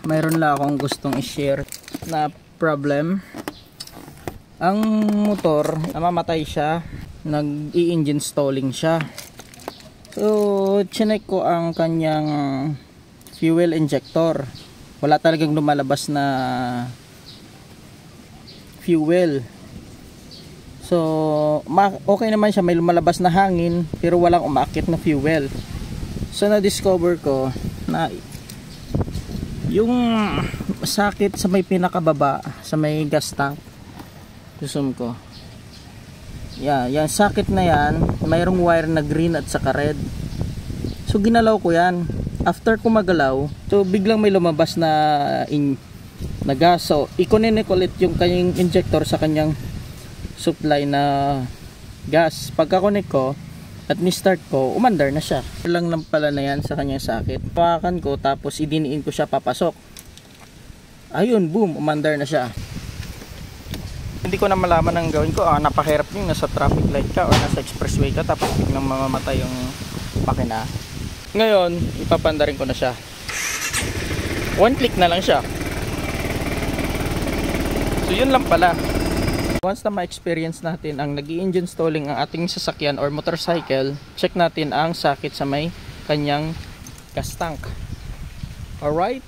mayroon lang akong gustong i-share na problem. Ang motor, namamatay siya, nag-i-engine stalling siya. So, chinek ko ang kanyang fuel injector. Wala talagang lumalabas na fuel. So, okay naman siya, may lumalabas na hangin, pero walang umaakit na fuel. So, na-discover ko na yung sakit sa may pinakababa, sa may gas tank. Zoom ko. Yan sakit na yan, mayroong wire na green at saka red. So ginalaw ko yan. After ko magalaw, so biglang may lumabas na gas. So i-connect ulit yung kanyang injector sa kanyang supply na gas. Pagka-connect ko at ni-start ko, umandar na siya. Lang pala na yan sa kanyang sakit. Pawakan ko tapos idiniin ko siya papasok. Ayun, boom, umandar na siya. Hindi ko na malaman ang gawin ko. Napakahirap yung nasa traffic light ka o nasa expressway ka tapos biglang mamamatay yung makina. Ngayon, ipapandarin ko na siya. One click na lang siya. So yun lang pala. Once na ma-experience natin ang nag-i-engine stalling ang ating sasakyan or motorcycle, check natin ang sakit sa may kanyang gas tank. Alright?